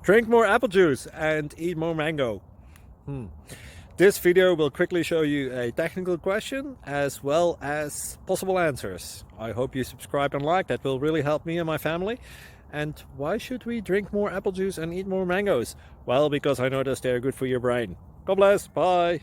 Drink more apple juice and eat more mango. This video will quickly show you a technical question as well as possible answers. I hope you subscribe and like, that will really help me and my family. And why should we drink more apple juice and eat more mangoes? Well, because I noticed they're good for your brain. God bless, bye!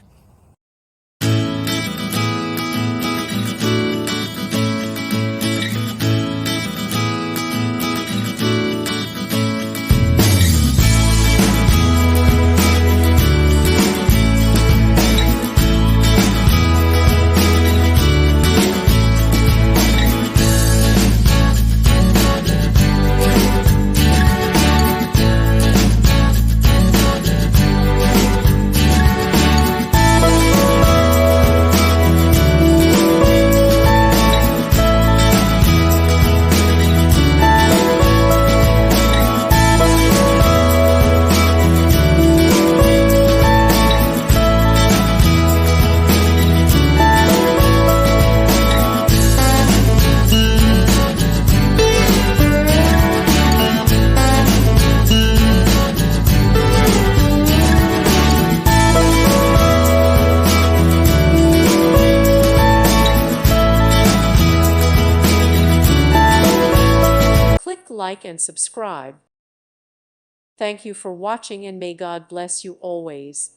Like and subscribe. Thank you for watching, and may God bless you always.